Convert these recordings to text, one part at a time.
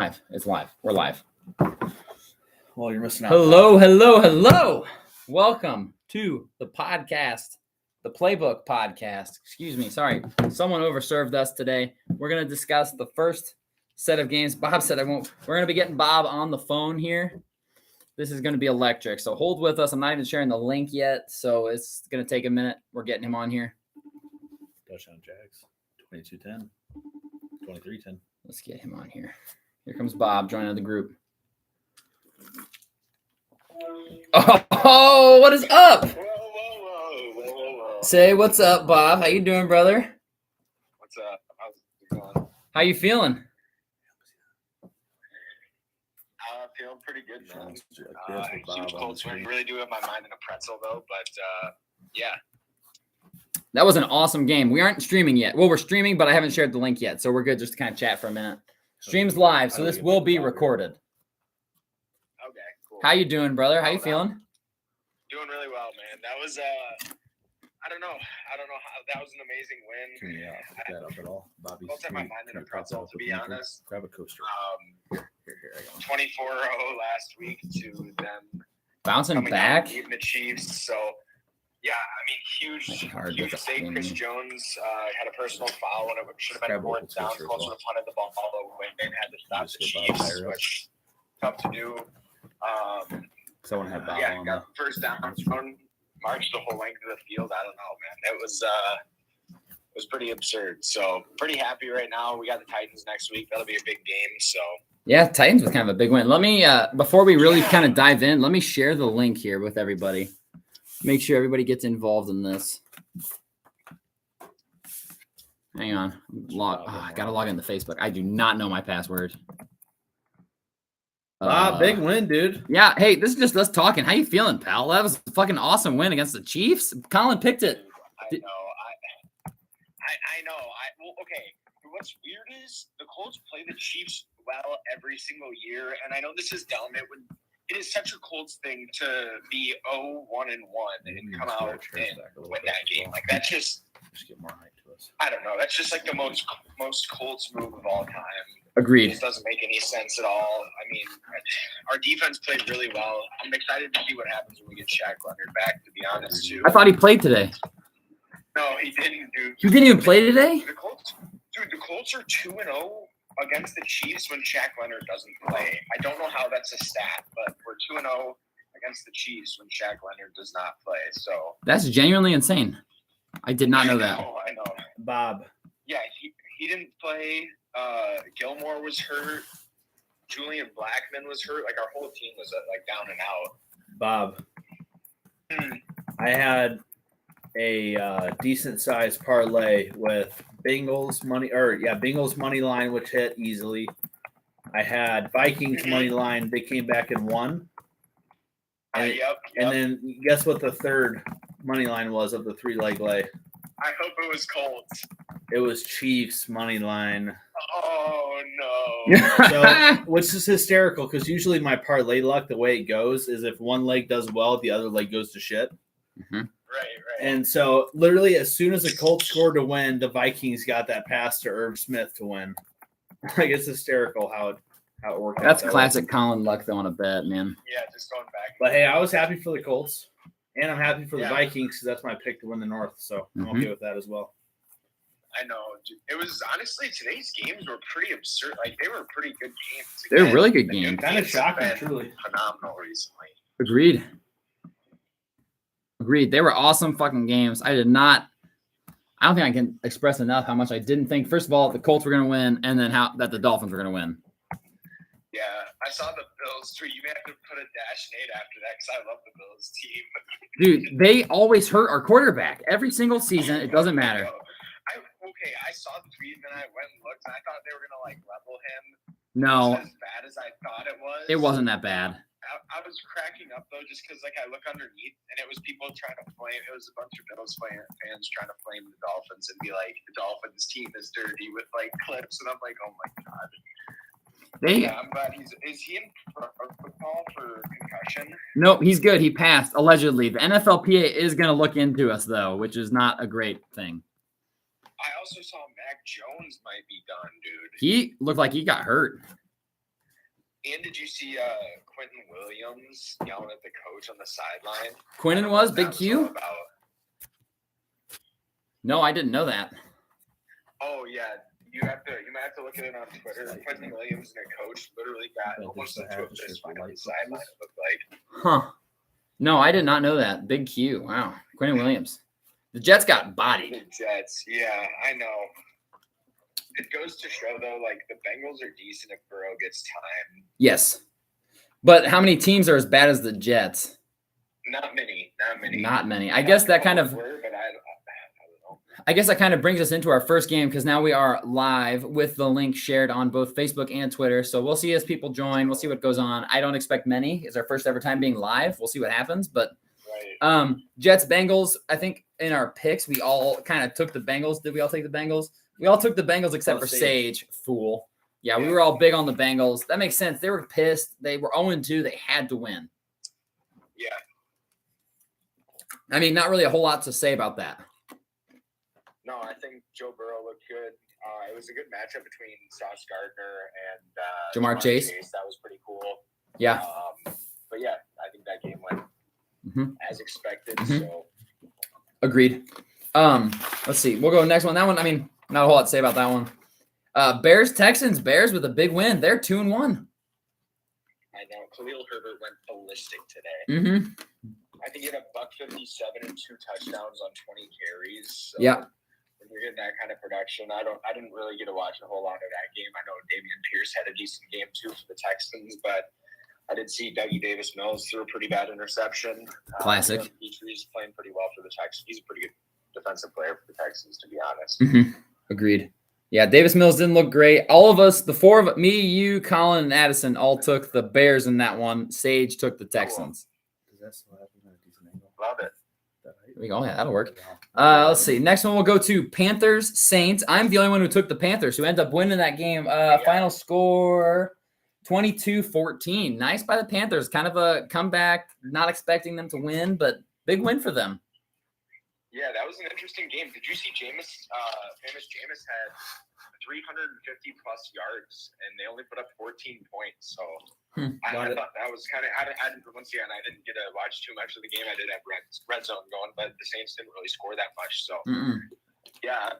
Live. It's live. We're live. Well, you're missing out. Hello. Welcome to the podcast, the Playbook podcast. Excuse me. Sorry. Someone overserved us today. We're going to discuss the first set of games. Bob said I won't. We're going to be getting Bob on the phone here. This is going to be electric. So hold with us. I'm not even sharing the link yet. So it's going to take a minute. We're getting him on here. Touchdown Jags. 22-10. 23-10. Let's get him on here. Here comes Bob joining the group. Oh, what is up? Whoa. Say what's up, Bob. How you doing, brother? What's up? How's it going? How you feeling? Feeling pretty good, man. Huge Colts win. Really do have my mind in a pretzel, though. But, yeah. That was an awesome game. We aren't streaming yet. Well, we're streaming, but I haven't shared the link yet, so we're good just to kind of chat for a minute. Stream's live, so this will be recorded. Okay, cool. How you doing, brother? How you feeling? Doing really well, man. That was, I don't know how that was an amazing win. Can you pick that up at all? Bobby, Colts have my mind in a pretzel, to be honest. Grab a coaster. Here, I got 24-0 last week to them. Bouncing coming back? down, beating the Chiefs, so... Yeah, I mean, huge mistake. Chris Jones had a personal foul when it should have been fourth down, closer to punted the ball away and had to stop the Chiefs, which tough to do. Someone had yeah, got first down, marched the whole length of the field. I don't know, man. It was pretty absurd. So pretty happy right now. We got the Titans next week. That'll be a big game. So yeah, Titans was kind of a big win. Let me before we really kind of dive in, let me share the link here with everybody. Make sure everybody gets involved in this. Hang on. I got to log into Facebook. I do not know my password. Big win, dude. Yeah. Hey, this is just us talking. How you feeling, pal? That was a fucking awesome win against the Chiefs. Colin picked it. I know. Well, okay. What's weird is the Colts play the Chiefs well every single year. And I know this is dumb. It is such a Colts thing to be 0-1-1 and come out and win that game. Like, that's just get more height to us. I don't know. That's just like the most Colts move of all time. Agreed. It doesn't make any sense at all. I mean, our defense played really well. I'm excited to see what happens when we get Shaq Leonard back, to be honest, too. I thought he played today. No, he didn't, dude. You didn't even play today? The Colts are 2-0 against the Chiefs when Shaq Leonard doesn't play. I don't know how that's a stat, but we're 2-0 against the Chiefs when Shaq Leonard does not play. So that's genuinely insane. I did not know that. I know. Bob. Yeah, he didn't play. Gilmore was hurt. Julian Blackman was hurt. Like, our whole team was like down and out. Bob. I had a decent sized parlay with Bengals money line, which hit easily. I had Vikings money line. They came back and won. And, Yep. And then guess what the third money line was of the 3-leg lay? I hope it was Colts. It was Chiefs money line. Oh no! So, which is hysterical because usually my parlay luck, the way it goes, is if one leg does well, the other leg goes to shit. Mm-hmm. Right. And so, literally, as soon as the Colts scored to win, the Vikings got that pass to Irv Smith to win. Like, it's hysterical how it worked. That's out classic Colin luck, though, on a bet, man. Yeah, just going back. But hey, I was happy for the Colts, and I'm happy for the Yeah. Vikings because that's my pick to win the North. So I'm okay with that as well. I know. It was honestly today's games were pretty absurd. Like, they were pretty good games. They were really good games. Kind of shocking, truly. Phenomenal recently. Agreed. They were awesome fucking games. I don't think I can express enough how much I didn't think, first of all, the Colts were going to win, and then that the Dolphins were going to win. Yeah, I saw the Bills too. You may have to put a -8 after that because I love the Bills team. Dude, they always hurt our quarterback every single season. It doesn't matter. I saw the tweet and then I went and looked and I thought they were gonna like level him. No, As bad as I thought it was. it wasn't that bad. I was cracking up though, just because like I look underneath and it was people trying to flame. It was a bunch of Bills fans trying to flame the Dolphins and be like, the Dolphins team is dirty with like clips, and I'm like, oh my god. Yeah, I'm glad is he in football for concussion? No, he's good. He passed, allegedly. The NFLPA is going to look into us, though, which is not a great thing. I also saw Mac Jones might be done, dude. He looked like he got hurt. And did you see Quentin Williams yelling at the coach on the sideline? Quentin was Big Q? No, I didn't know that. Oh yeah, you might have to look at it on Twitter. Quentin Williams and a coach literally got almost into a fist fight on the sideline. It looked like. Huh. No, I did not know that. Big Q. Wow. Quentin Williams. The Jets got bodied. The Jets, yeah, I know. It goes to show though, like the Bengals are decent if Burrow gets time. Yes. But how many teams are as bad as the Jets? Not many. Not many. I guess that kind of I guess that kind of brings us into our first game because now we are live with the link shared on both Facebook and Twitter. So we'll see as people join. We'll see what goes on. I don't expect many. It's our first ever time being live. We'll see what happens. But Jets, Bengals, I think in our picks, we all kind of took the Bengals. Did we all take the Bengals? We all took the Bengals except for Sage. Fool. Yeah, we were all big on the Bengals. That makes sense. They were pissed. They were 0-2. They had to win. Yeah. I mean, not really a whole lot to say about that. No, I think Joe Burrow looked good. It was a good matchup between Sauce Gardner and Jamar Chase. That was pretty cool. Yeah. But yeah, I think that game went as expected. So agreed. Let's see. We'll go next one. That one, I mean, not a whole lot to say about that one. Bears, Texans, Bears with a big win. They're 2-1. I know. Khalil Herbert went ballistic today. I think he had $157 and 2 touchdowns on 20 carries. So yeah. When you're getting that kind of production, I didn't really get to watch a whole lot of that game. I know Dameon Pierce had a decent game too for the Texans, but I did see Dougie Davis-Mills threw a pretty bad interception. Classic. He's playing pretty well for the Texans. He's a pretty good defensive player for the Texans, to be honest. Agreed. Yeah, Davis-Mills didn't look great. All of us, the four of me, you, Colin, and Addison all took the Bears in that one. Sage took the Texans. Love it. There we go. Yeah, that'll work. Let's see. Next one we'll go to Panthers, Saints. I'm the only one who took the Panthers, who ended up winning that game. Final score 22-14. Nice by the Panthers. Kind of a comeback. Not expecting them to win, but big win for them. Yeah, that was an interesting game. Did you see Jameis? Famous Jameis had 350 plus yards, and they only put up 14 points. So I thought that was kind of. Once again, I didn't get to watch too much of the game. I did have red zone going, but the Saints didn't really score that much. So yeah,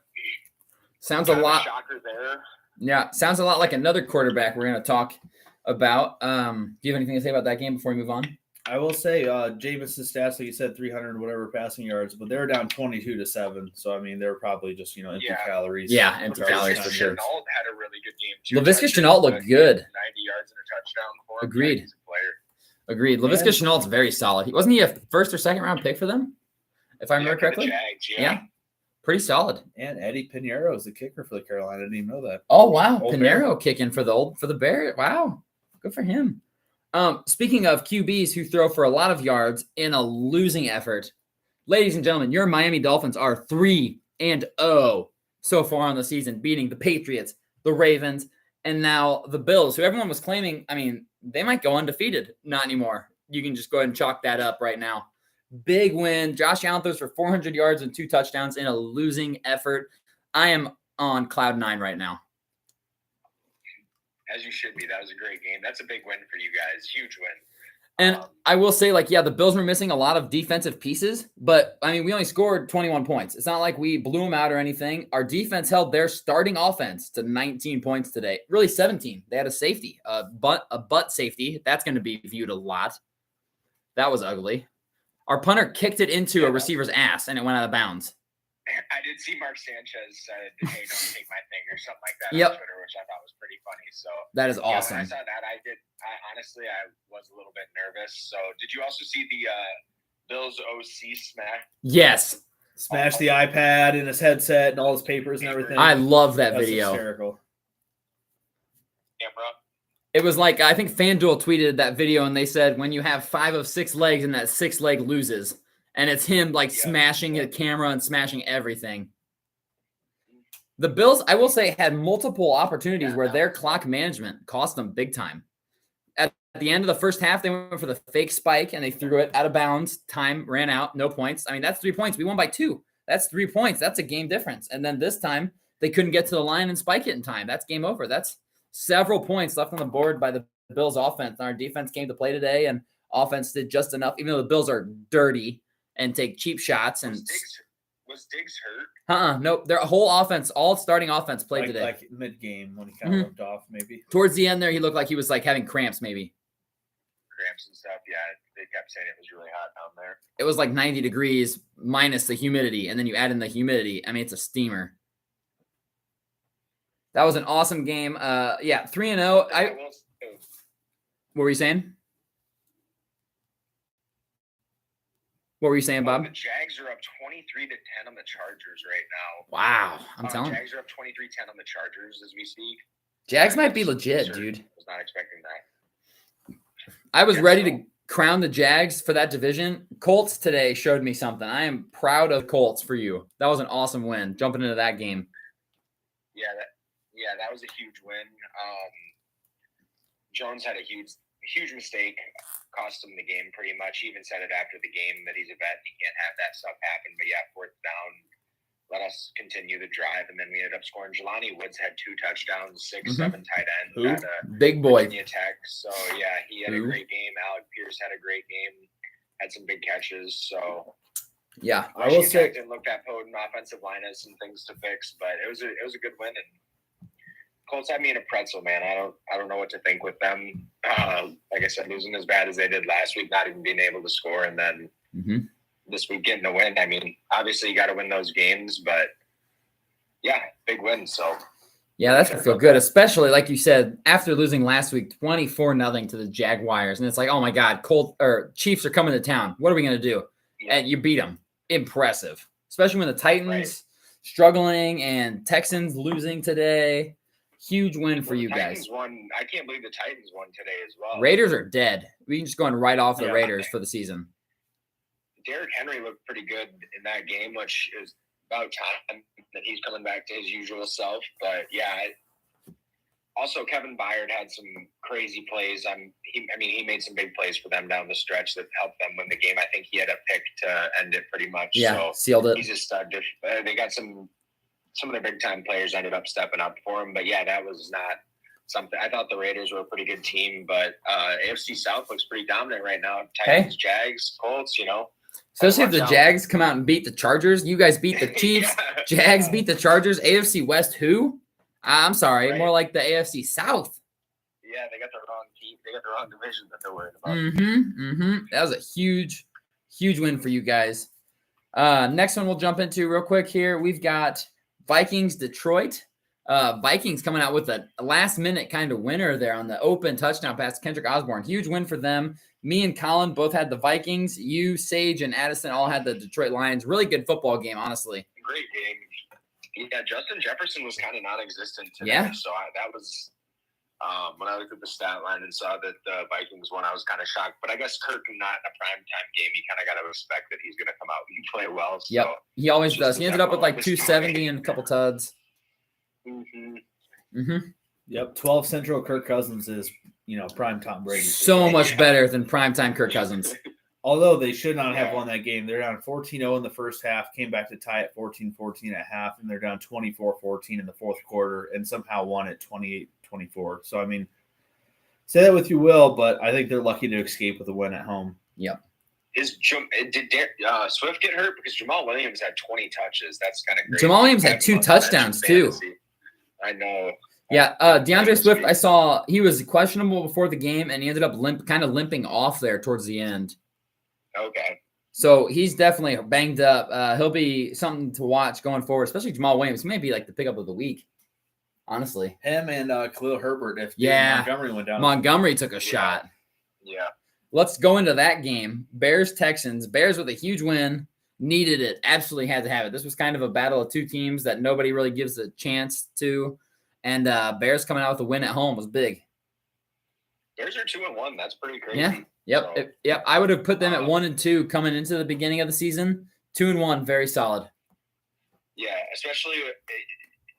sounds a lot. Shocker there. Yeah, sounds a lot like another quarterback we're going to talk about. Do you have anything to say about that game before we move on? I will say, Jameis' stats, like you said, 300 whatever passing yards, but they were down 22-7. So I mean, they were probably just empty calories. Yeah, empty calories for sure. Chenault had a really good game too. Laviska Shenault looked good. 90 yards and a touchdown for him. Agreed. Agreed. Laviska Shenault's very solid. Wasn't he a first or second round pick for them? If I remember correctly. Jags, yeah. Pretty solid. And Eddie Pinheiro is the kicker for the Carolina. I didn't even know that. Oh wow, Pinheiro kicking for the Bears. Wow, good for him. Speaking of QBs who throw for a lot of yards in a losing effort, ladies and gentlemen, your Miami Dolphins are 3-0 so far on the season, beating the Patriots, the Ravens, and now the Bills, who everyone was claiming, I mean, they might go undefeated. Not anymore. You can just go ahead and chalk that up right now. Big win. Josh Allen throws for 400 yards and 2 touchdowns in a losing effort. I am on cloud 9 right now. As you should be. That was a great game. That's a big win for you guys. Huge win. And I will say, the Bills were missing a lot of defensive pieces, but, I mean, we only scored 21 points. It's not like we blew them out or anything. Our defense held their starting offense to 19 points today. Really 17. They had a safety, a butt safety. That's going to be viewed a lot. That was ugly. Our punter kicked it into a receiver's ass, and it went out of bounds. I did see Mark Sanchez said, "Hey, don't take my thing," or something like that on Twitter, which I thought was pretty funny. So that is awesome. When I saw that, I honestly was a little bit nervous. So did you also see the Bills OC smack? Yes, smash the iPad and his headset and all his papers and everything. I love that video. Hysterical. Camera. It was like, I think FanDuel tweeted that video and they said, when you have 5 of 6 legs and that 6th leg loses. And it's him smashing the camera and smashing everything. The Bills, I will say, had multiple opportunities where their clock management cost them big time. At the end of the first half, they went for the fake spike and they threw it out of bounds. Time ran out, no points. I mean, that's 3 points. We won by 2. That's 3 points. That's a game difference. And then this time, they couldn't get to the line and spike it in time. That's game over. That's several points left on the board by the Bills offense. And our defense came to play today, and offense did just enough, even though the Bills are dirty and take cheap shots. And Was Diggs hurt? Nope. Their whole offense, all starting offense played today. Like mid-game when he kind of limped off, maybe. Towards the end there, he looked like he was like having cramps, maybe. Cramps and stuff. Yeah, they kept saying it was really hot down there. It was like 90 degrees minus the humidity, and then you add in the humidity. I mean, it's a steamer. That was an awesome game. 3-0. What were you saying? What were you saying, Bob? The Jags are up 23-10 on the Chargers right now. Wow, I'm telling you. Jags are up 23-10 on the Chargers as we speak. Jags might be legit, dude. I was not expecting that. I was ready to crown the Jags for that division. Colts today showed me something. I am proud of Colts for you. That was an awesome win, jumping into that game. Yeah, that was a huge win. Jones had a huge mistake, cost him the game pretty much. He even said it after the game that he's a vet and he can't have that stuff happen. But yeah, fourth down, let us continue the drive, and then we ended up scoring. Jelani Woods had 2 touchdowns, 6-7 tight ends. Had a big boy Tech. So yeah, he had a great game. Alec Pierce had a great game, had some big catches. So yeah, I will say, didn't look that potent. Offensive line has some things to fix, but it was a good win. And Colts had me in a pretzel, man. I don't know what to think with them. Like I said, losing as bad as they did last week, not even being able to score, and then this week getting a win. I mean, obviously you got to win those games, but yeah, big win. So yeah, that's gonna feel good, especially like you said after losing last week, 24-0 to the Jaguars, and it's like, oh my God, Chiefs are coming to town. What are we gonna do? Yeah. And you beat them. Impressive, especially when the Titans struggling and Texans losing today. Huge win for you guys. Won. I can't believe the Titans won today as well. Raiders are dead. We can just go right off the Raiders for the season. Derrick Henry looked pretty good in that game, which is about time that he's coming back to his usual self. But yeah, also Kevin Byard had some crazy plays. He made some big plays for them down the stretch that helped them win the game. I think he had a pick to end it pretty much. Yeah, so sealed it. He's a stud. They got some of their big time players ended up stepping up for him. But yeah, that was not something. I thought the Raiders were a pretty good team, but AFC South looks pretty dominant right now. Titans, Jags, Colts, Especially if the Jags come out and beat the Chargers. You guys beat the Chiefs. Jags beat the Chargers. AFC West, who? I'm sorry, more like the AFC South. Yeah, they got the wrong team. They got the wrong division that they're worried about. That was a huge win for you guys. Next one we'll jump into real quick here. We've got Vikings, Detroit. Vikings coming out with a last-minute kind of winner there on the open touchdown pass to Kendrick Osborne. Huge win for them. Me and Colin both had the Vikings. You, Sage, and Addison all had the Detroit Lions. Really good football game, honestly. Great game. Yeah, Justin Jefferson was kind of non-existent today. Yeah. So that was when I looked at the stat line and saw that the Vikings won, I was kind of shocked. But I guess Kirk, not in a primetime game, you kind of got to expect that he's going to come out and play well. So yep, he always does. He ended up with like 270 and a couple tuds. Yep, 12 Central Kirk Cousins is, prime Tom Brady. So much better than primetime Kirk Cousins. Although they should not have won that game. They're down 14-0 in the first half, came back to tie at 14-14 at half, and they're down 24-14 in the fourth quarter and somehow won at 28-24. So, say that what you will, but I think they're lucky to escape with a win at home. Yep. Did Swift get hurt? Because Jamal Williams had 20 touches. That's kind of great. Jamal Williams had 2 touchdowns, too. I know. Yeah, DeAndre Swift, I saw he was questionable before the game, and he ended up kind of limping off there towards the end. Okay. So he's definitely banged up. He'll be something to watch going forward, especially Jamal Williams. He may be like the pickup of the week, honestly. Him and Khalil Herbert. If Montgomery went down. Montgomery took a shot. Yeah. Let's go into that game. Bears-Texans. Bears with a huge win. Needed it. Absolutely had to have it. This was kind of a battle of two teams that nobody really gives a chance to. And Bears coming out with a win at home was big. Bears are 2-1. That's pretty crazy. Yeah. Yep. So, yep. I would have put them at 1-2 coming into the beginning of the season. 2-1, very solid. Yeah, especially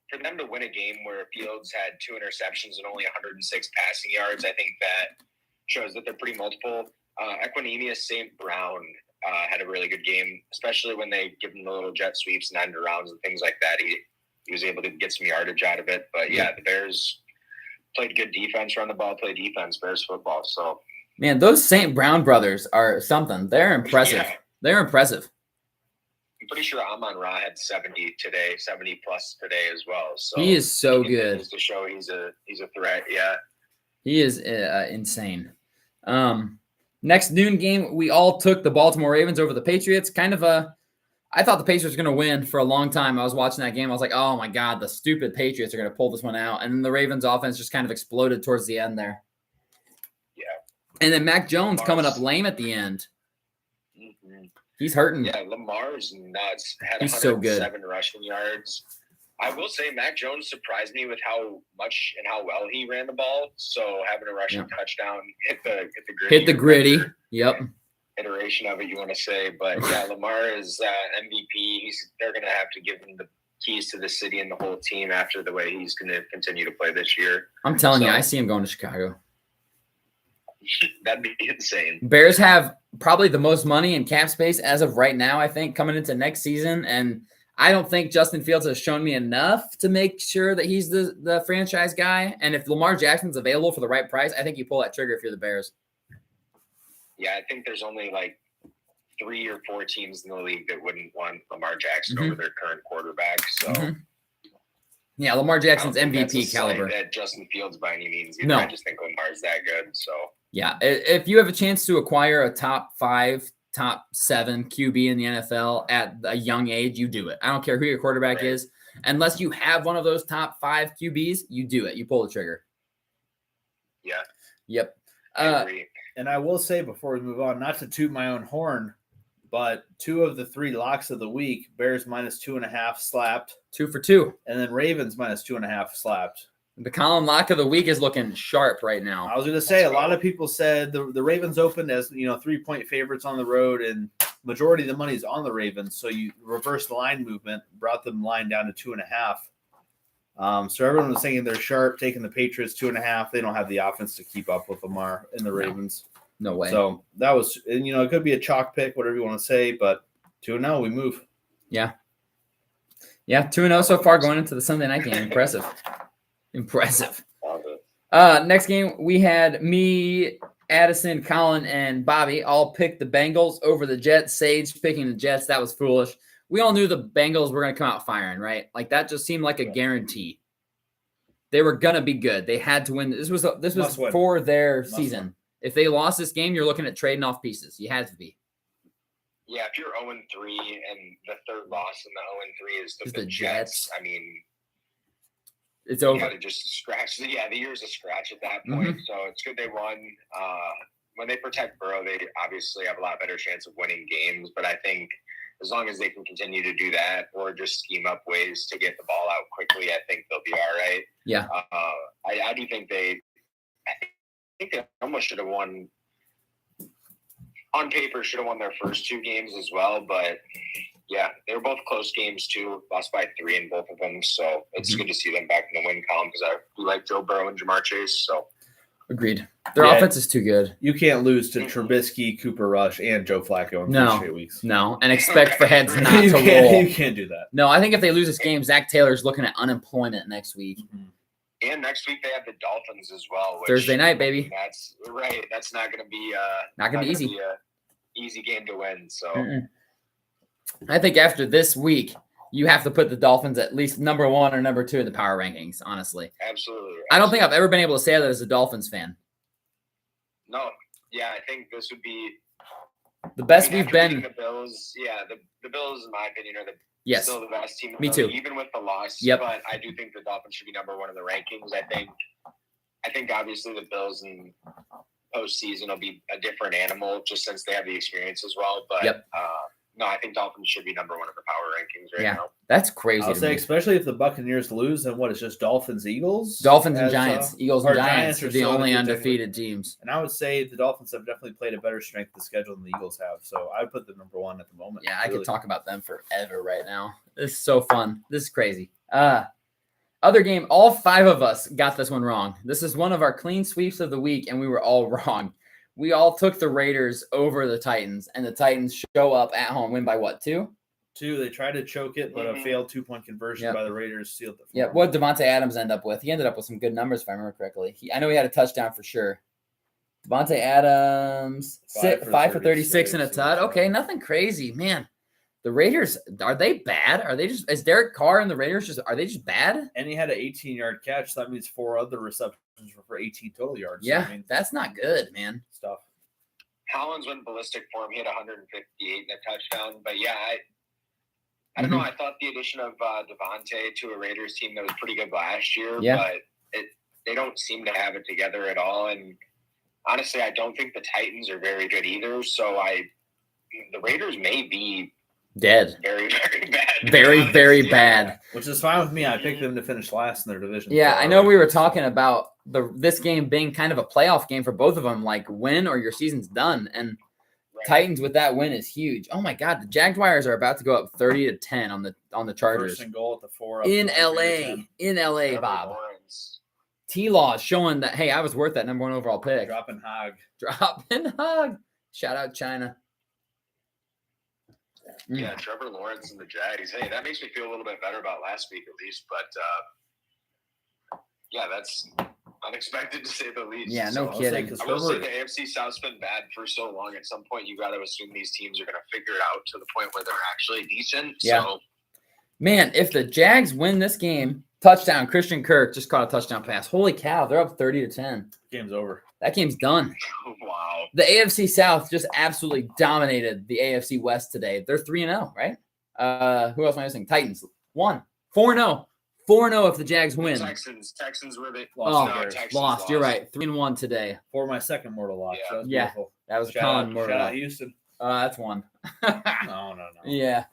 for them to win a game where Fields had 2 interceptions and only 106 passing yards. I think that shows that they're pretty multiple. Equinemius St. Brown had a really good game, especially when they give him the little jet sweeps and end arounds and things like that. He was able to get some yardage out of it. But yeah, the Bears played good defense, run the ball, play defense, Bears football. So, Man, those St. Brown brothers are something. They're impressive. Yeah. They're impressive. I'm pretty sure Amon Ra had 70 today, 70 plus today as well. So He is so he good. continues to show he's a threat. Yeah. He is insane. Next noon game, we all took the Baltimore Ravens over the Patriots. I thought the Patriots were going to win for a long time. I was watching that game. I was like, oh my God, the stupid Patriots are going to pull this one out. And then the Ravens offense just kind of exploded towards the end there. Yeah. And then Mac Jones coming up lame at the end. Mm-hmm. He's hurting. Yeah, Lamar's nuts. Had He's so good. 107 rushing yards. I will say Mac Jones surprised me with how much and how well he ran the ball. So having a rushing touchdown, hit the gritty. Hit the gritty. Yep. Iteration of it, you want to say. But yeah, Lamar is MVP. They're going to have to give him the keys to the city and the whole team after the way he's going to continue to play this year. I'm telling you, I see him going to Chicago. That'd be insane. Bears have probably the most money in cap space as of right now, I think, coming into next season. And I don't think Justin Fields has shown me enough to make sure that he's the franchise guy. And if Lamar Jackson's available for the right price, I think you pull that trigger if you're the Bears. Yeah, I think there's only like 3 or 4 teams in the league that wouldn't want Lamar Jackson over their current quarterback. So, yeah, Lamar Jackson's MVP caliber. That Justin Fields by any means. No, I just think Lamar's that good. So, yeah, if you have a chance to acquire a top 5, top 7 QB in the NFL at a young age, you do it. I don't care who your quarterback is, unless you have one of those top 5 QBs, you do it. You pull the trigger. Yeah. Yep. I agree. And I will say before we move on, not to toot my own horn, but 2 of the 3 locks of the week, Bears -2.5 slapped. 2 for 2. And then Ravens -2.5 slapped. The Colin lock of the week is looking sharp right now. I was going to say, a lot of people said the Ravens opened as 3-point favorites on the road, and majority of the money is on the Ravens. So you reversed the line movement, brought the line down to 2.5. So everyone was saying they're sharp, taking the Patriots 2.5. They don't have the offense to keep up with Lamar and the Ravens. No way. So that was, and it could be a chalk pick, whatever you want to say, but 2-0, we move. Yeah. Yeah, 2-0 so far going into the Sunday night game. Impressive. Impressive. Next game, we had me, Addison, Colin, and Bobby all pick the Bengals over the Jets. Sage picking the Jets. That was foolish. We all knew the Bengals were going to come out firing, right? Like that just seemed like a guarantee. They were going to be good. They had to win. This was for their season. Win. If they lost this game, you're looking at trading off pieces. You had to be. Yeah, if you're 0-3 and the third loss in the 0-3 is the Jets, I mean, it's over. You got to just scratch. The year's a scratch at that point. So it's good they won. When they protect Burrow, they obviously have a lot better chance of winning games. But I think as long as they can continue to do that or just scheme up ways to get the ball out quickly, I think they'll be all right. Yeah. I do think I think they almost should have won. On paper, should have won their first 2 games as well. But, yeah, they were both close games, too. Lost by 3 in both of them. So it's good to see them back in the win column because I do like Joe Burrow and Jamar Chase. So agreed. Their offense is too good. You can't lose to Trubisky, Cooper Rush, and Joe Flacco in 3 straight weeks. No, and expect for heads not to roll. You can't do that. No, I think if they lose this game, Zach Taylor's looking at unemployment next week. And next week they have the Dolphins as well. Which, Thursday night, baby. That's right. That's not going to be easy. Be a easy game to win. So I think after this week, you have to put the Dolphins at least number 1 or number 2 in the power rankings. Honestly, absolutely. I don't think I've ever been able to say that as a Dolphins fan. No, yeah, I think this would be the best we've been. The Bills, the Bills, in my opinion, are still the best team. Me too. Even with the loss, Yep. But I do think the Dolphins should be number 1 in the rankings. I think obviously the Bills in postseason will be a different animal just since they have the experience as well. But no, I think Dolphins should be number 1 in the power rankings right now. That's crazy. I'll say, especially if the Buccaneers lose, then what? It's just Dolphins, Eagles? Dolphins and Giants. Eagles and Giants are the still only undefeated teams. And I would say the Dolphins have definitely played a better strength of schedule than the Eagles have. So I would put them number 1 at the moment. Yeah, I could talk about them forever right now. This is so fun. This is crazy. Other game, all 5 of us got this one wrong. This is one of our clean sweeps of the week, and we were all wrong. We all took the Raiders over the Titans, and the Titans show up at home, win by what, 2? 2. They tried to choke it, but a failed 2-point conversion by the Raiders sealed it. Yeah, what did Devontae Adams end up with? He ended up with some good numbers, if I remember correctly. I know he had a touchdown for sure. Devontae Adams, 5 for 36 and a tud. Okay, nothing crazy. Man, the Raiders, are they bad? Are they just, is Derek Carr and the Raiders are they just bad? And he had an 18-yard catch, so that means 4 other receptions for 18 total yards. Yeah, so, I mean, that's not good, man. Stuff. Collins went ballistic for him. He had 158 and a touchdown. But yeah, I don't know. I thought the addition of Devontae to a Raiders team that was pretty good last year, but they don't seem to have it together at all. And honestly, I don't think the Titans are very good either. So the Raiders may be dead. Very, very bad. Very, very bad. Which is fine with me. I picked them to finish last in their division. Yeah, I know we were talking about this game being kind of a playoff game for both of them, like win or your season's done. And Titans with that win is huge. Oh my God, the Jaguars are about to go up 30-10 on the Chargers. First and goal at the 4 in LA, Bob. Lawrence. T-Law is showing that, hey, I was worth that number 1 overall pick. Dropping hog. Shout out China. Yeah, Trevor Lawrence and the Jags. Hey, that makes me feel a little bit better about last week at least. But yeah, that's unexpected to say the least. Yeah, no kidding. I will say the AFC South's been bad for so long. At some point, you got to assume these teams are going to figure it out to the point where they're actually decent. Yeah. So, man, if the Jags win this game, touchdown, Christian Kirk just caught a touchdown pass. Holy cow, they're up 30-10. Game's over. That game's done. Wow. The AFC South just absolutely dominated the AFC West today. They're 3-0, right? Who else am I missing? Titans won. 4-0. 4-0 if the Jags win. Texans were the lost. You're right. 3-1 today. For my second mortal loss. Yeah. So That was Colin mortal. Shout out Houston. That's one. No. Yeah.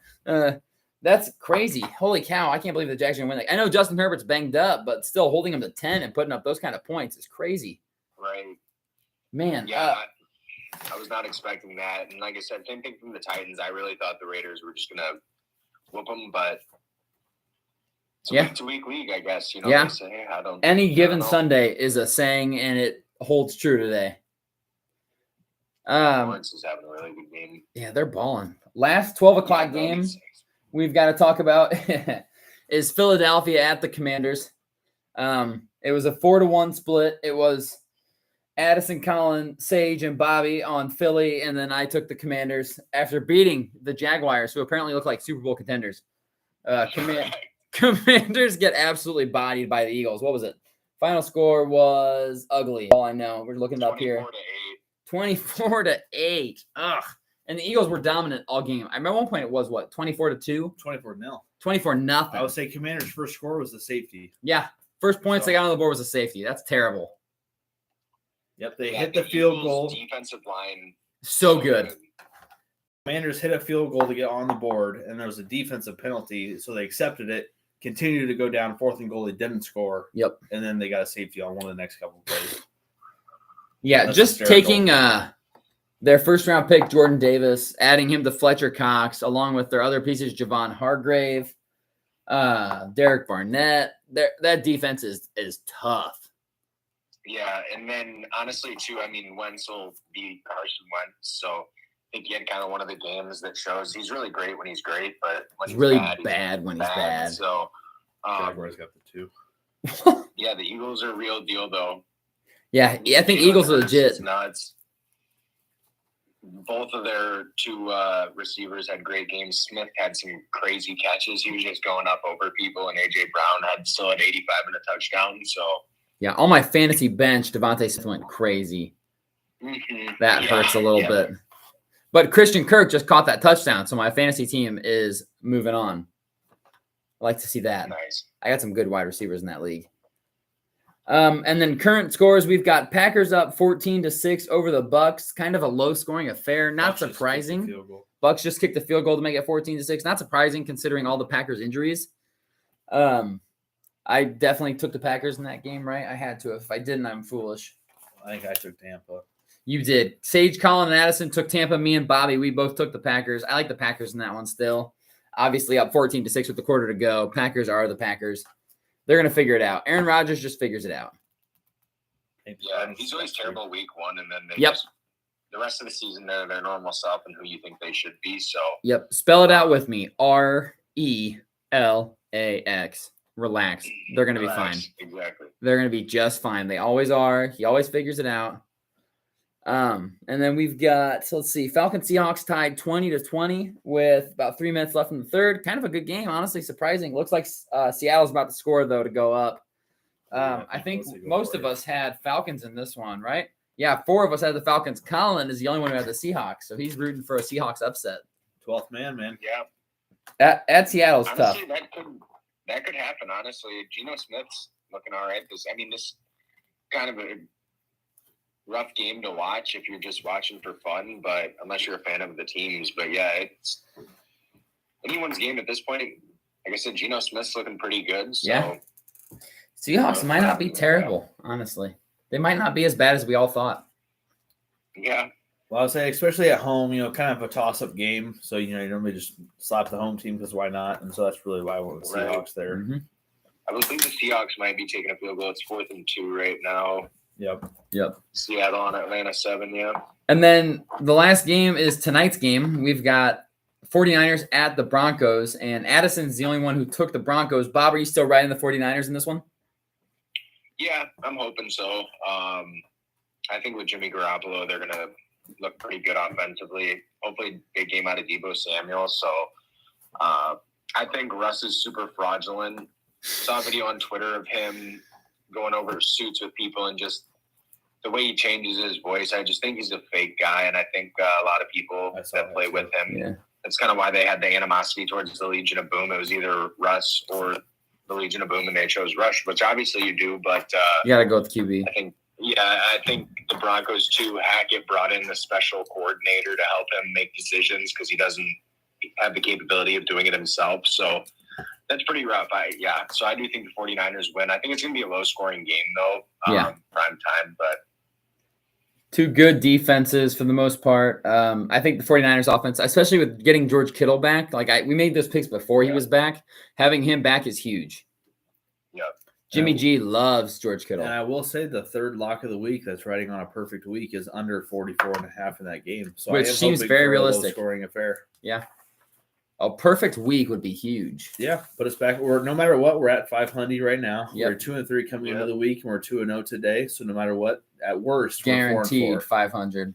That's crazy. Holy cow. I can't believe the Jags are going to win. I know Justin Herbert's banged up, but still holding him to 10 and putting up those kind of points is crazy. Right. Man. Yeah, I was not expecting that. And like I said, same thing from the Titans. I really thought the Raiders were just going to whoop them, but it's a week-to-week league, I guess. You know, yeah. Say, Any given Sunday is a saying, and it holds true today. Lawrence is having a really good game. Yeah, they're balling. Last 12 o'clock game we've got to talk about is Philadelphia at the Commanders. It was a 4-1 split. It was Addison, Colin, Sage, and Bobby on Philly, and then I took the Commanders after beating the Jaguars, who apparently look like Super Bowl contenders. Commanders get absolutely bodied by the Eagles. What was it? Final score was ugly. All I know. We're looking it up here. 24-8. Ugh. And the Eagles were dominant all game. I remember at one point it was what, 24-2? 24-0. 24-0. I would say Commanders' first score was the safety. Yeah. First points they got on the board was a safety. That's terrible. Yep, they hit the field goal. Defensive line. So good. Commanders hit a field goal to get on the board, and there was a defensive penalty, so they accepted it, continued to go down 4th and goal. They didn't score. Yep. And then they got a safety on one of the next couple of plays. Yeah, That's just taking their first-round pick, Jordan Davis, adding him to Fletcher Cox, along with their other pieces, Javon Hargrave, Derek Barnett. That defense is tough. Yeah, and then honestly, too, I mean, Wentz will be Carson Wentz, so I think he had kind of one of the games that shows he's really great when he's great, but when he's really bad when he's bad. So, Jaguars got the 2. Yeah, the Eagles are a real deal, though. Yeah, I think Eagles are legit. It's nuts. Both of their 2 receivers had great games. Smith had some crazy catches. He was just going up over people, and A.J. Brown still had 85 and a touchdown, so. Yeah, on my fantasy bench, Devontae Smith went crazy. That hurts a little bit. But Christian Kirk just caught that touchdown, so my fantasy team is moving on. I like to see that. Nice. I got some good wide receivers in that league. And then current scores, we've got Packers up 14-6 over the Bucks. Kind of a low-scoring affair. Not surprising. Bucks just kicked the field goal to make it 14-6. Not surprising considering all the Packers injuries. I definitely took the Packers in that game, right? I had to. If I didn't, I'm foolish. I think I took Tampa. You did. Sage, Colin, and Addison took Tampa. Me and Bobby, we both took the Packers. I like the Packers in that one still. Obviously up 14-6 with the quarter to go. Packers are the Packers. They're going to figure it out. Aaron Rodgers just figures it out. Yeah, he's always terrible week 1, and then they Yep. just the rest of the season they're their normal self and who you think they should be. So Yep. Spell it out with me. RELAX. Relax. They're going to be fine. relax. Exactly. They're going to be just fine. They always are. He always figures it out. And then we've got, so let's see, Falcons Seahawks tied 20-20 with about 3 minutes left in the third. Kind of a good game, honestly, surprising. Looks like Seattle's about to score, though, to go up. I think most of us had Falcons in this one, right? Yeah, 4 of us had the Falcons. Colin is the only one who had the Seahawks, so he's rooting for a Seahawks upset. 12th man. Yeah. At Seattle's Honestly, tough. that could happen. Honestly, Geno Smith's looking all right. This kind of a rough game to watch if you're just watching for fun, but unless you're a fan of the teams. But yeah, it's anyone's game at this point. Like I said, Geno Smith's looking pretty good. So Yeah. Seahawks might not be terrible, honestly. They might not be as bad as we all thought. yeah. Well, I would say, especially at home, kind of a toss-up game. So, you normally just slap the home team because why not? And so that's really why I went with Seahawks there. Mm-hmm. I believe the Seahawks might be taking a field goal. It's 4th and 2 right now. Yep. Seattle on Atlanta 7, yeah. And then the last game is tonight's game. We've got 49ers at the Broncos, and Addison's the only one who took the Broncos. Bob, are you still riding the 49ers in this one? Yeah, I'm hoping so. I think with Jimmy Garoppolo, they're going to look pretty good offensively. Hopefully, big game out of Deebo Samuel. So I think Russ is super fraudulent. Saw a video on Twitter of him going over suits with people and just the way he changes his voice. I just think he's a fake guy, and I think a lot of people that play with him, that's kind of why they had the animosity towards the Legion of Boom. It was either Russ or the Legion of Boom, and they chose Rush, which obviously you do, but you got to go with QB. I think the Broncos too. Hackett brought in the special coordinator to help him make decisions because he doesn't have the capability of doing it himself. So that's pretty rough. So I do think the 49ers win. I think it's going to be a low-scoring game, though. Prime time, but 2 good defenses for the most part. I think the 49ers offense, especially with getting George Kittle back, we made those picks before he was back. Having him back is huge. Yep. Jimmy G loves George Kittle. And I will say the third lock of the week that's riding on a perfect week is under 44.5 in that game. So which seems very realistic. Scoring affair. Yeah. A perfect week would be huge. Yeah, put us back. No matter what, we're at 500 right now. Yep. We're 2-3 coming into the week, and we're 2-0 today. So no matter what, at worst, guaranteed we're 4-4. 500.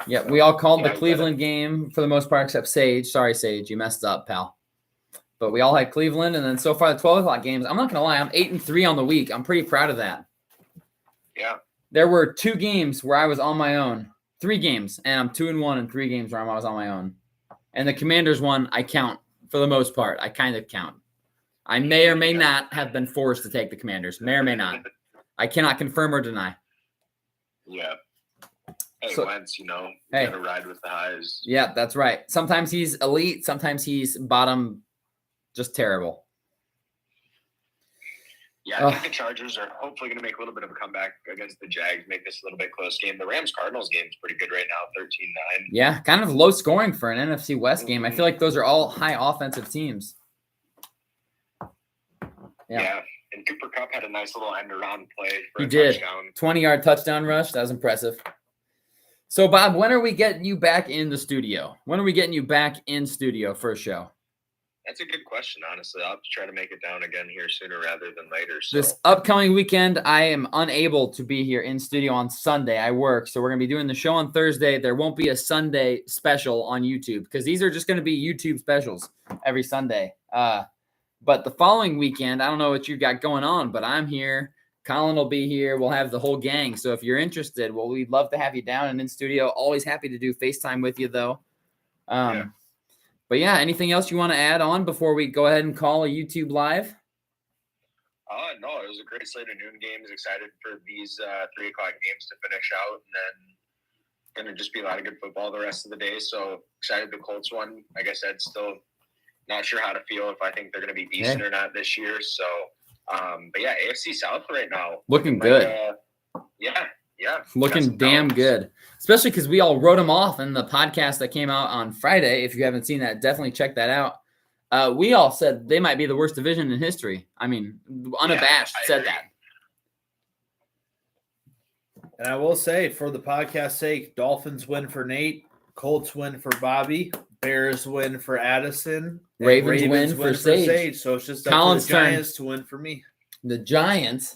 Yeah, we all called the Cleveland game for the most part, except Sage. Sorry, Sage, you messed up, pal. But we all had Cleveland, and then so far the 12 o'clock games. I'm not gonna lie, I'm 8-3 on the week. I'm pretty proud of that. Yeah. There were 2 games where I was on my own. 3 games, and I'm 2-1 in 3 games where I was on my own. And the Commanders one, I count for the most part. I kind of count. I may or may not have been forced to take the Commanders. May or may not. I cannot confirm or deny. Yeah. Hey, Wentz, you hey, gotta ride with the highs. Yeah, that's right. Sometimes he's elite. Sometimes he's bottom, just terrible. Yeah, I think the Chargers are hopefully going to make a little bit of a comeback against the Jags, make this a little bit close game. The Rams-Cardinals game is pretty good right now, 13-9. Yeah, kind of low scoring for an NFC West game. I feel like those are all high offensive teams. Yeah, and Cooper Kupp had a nice little end-around play for a touchdown. 20-yard touchdown rush. That was impressive. So, Bob, when are we getting you back in the studio? When are we getting you back in studio for a show? That's a good question, honestly. I'll have to try to make it down again here sooner rather than later. So. This upcoming weekend, I am unable to be here in studio on Sunday. I work, so we're going to be doing the show on Thursday. There won't be a Sunday special on YouTube because these are just going to be YouTube specials every Sunday. But the following weekend, I don't know what you got going on, but I'm here. Colin will be here. We'll have the whole gang. So if you're interested, we'd love to have you down and in studio. Always happy to do FaceTime with you, though. But yeah, anything else you want to add on before we go ahead and call a YouTube live? No, it was a great slate of noon games. Excited for these 3 o'clock games to finish out, and then going to just be a lot of good football the rest of the day. So excited the Colts one. Like I said, still not sure how to feel if I think they're going to be decent or not this year. So, but yeah, AFC South right now looking good. Looking damn good, especially because we all wrote them off in the podcast that came out on Friday. If you haven't seen that, definitely check that out. We all said they might be the worst division in history. I mean, unabashed said that. And I will say, for the podcast's sake, Dolphins win for Nate, Colts win for Bobby, Bears win for Addison, and Ravens win for Sage. So it's just up Colin's to the Giants to win for me. The Giants?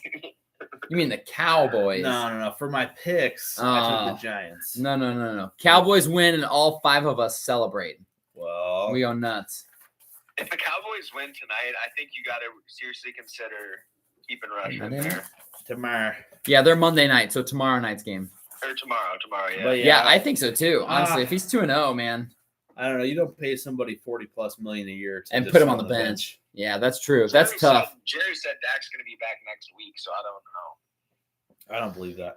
You mean the Cowboys? No. For my picks, I took the Giants. No. Cowboys win, and all 5 of us celebrate. Well, We go nuts. If the Cowboys win tonight, I think you got to seriously consider keeping Rush in there. tomorrow. Yeah, they're Monday night, so tomorrow night's game. Or tomorrow, yeah. But Yeah, I think so too. Honestly, Ah. if he's 2-0, man, I don't know. You don't pay somebody $40+ million a year to and just put him sit on the bench. Yeah, that's true. That's Jerry tough. Jerry said Dak's going to be back next week, so I don't know. I don't believe that.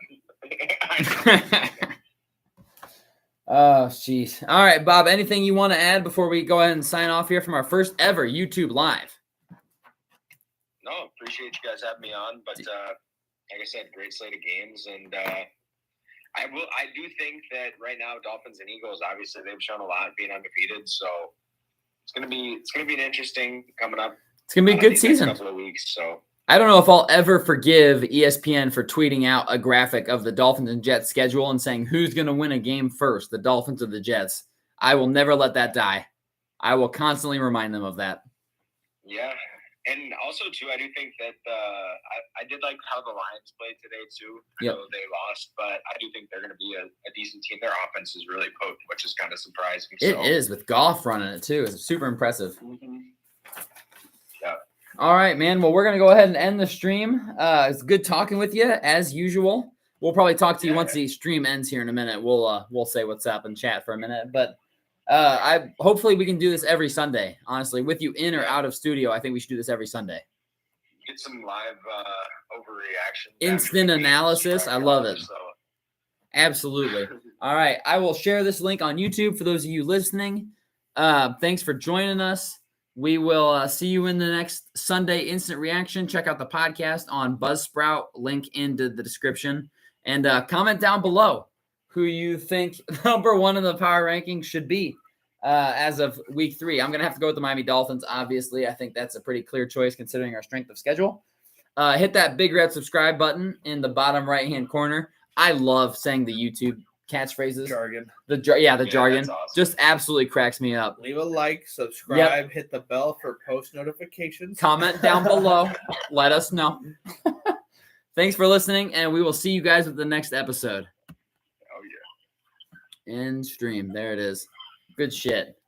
Oh, jeez. All right, Bob, anything you want to add before we go ahead and sign off here from our first ever YouTube Live? No, appreciate you guys having me on. But like I said, great slate of games, and I do think that right now Dolphins and Eagles, obviously they've shown a lot being undefeated, so it's gonna be an interesting coming up. It's going to be a good these next season. couple of weeks. So I don't know if I'll ever forgive ESPN for tweeting out a graphic of the Dolphins and Jets schedule and saying who's going to win a game first, the Dolphins or the Jets. I will never let that die. I will constantly remind them of that. yeah. And also, too, I do think that I did like how the Lions played today, too. I Yep. know they lost, but I do think they're going to be a decent team. Their offense is really potent, which is kind of surprising. It is, with Goff running it too. It's super impressive. Mm-hmm. Yeah. All right, man. Well, we're going to go ahead and end the stream. It's good talking with you, as usual. We'll probably talk to you once the stream ends here in a minute. We'll say what's up and chat for a minute. But hopefully we can do this every Sunday. Honestly, with you in or out of studio, I think we should do this every Sunday. Get some live overreaction. Instant analysis. I love it. Absolutely. All right. I will share this link on YouTube for those of you listening. Thanks for joining us. We will see you in the next Sunday Instant Reaction. Check out the podcast on Buzzsprout. Link into the description. And comment down below who you think number 1 in the power rankings should be as of week 3. I'm going to have to go with the Miami Dolphins, obviously. I think that's a pretty clear choice considering our strength of schedule. Hit that big red subscribe button in the bottom right-hand corner. I love saying the YouTube catchphrases. Jargon. The jargon that's awesome. just absolutely cracks me up. Leave a like, subscribe, hit the bell for post notifications. Comment down below. Let us know. Thanks for listening, and we will see you guys with the next episode. Oh, yeah. End stream. There it is. Good shit.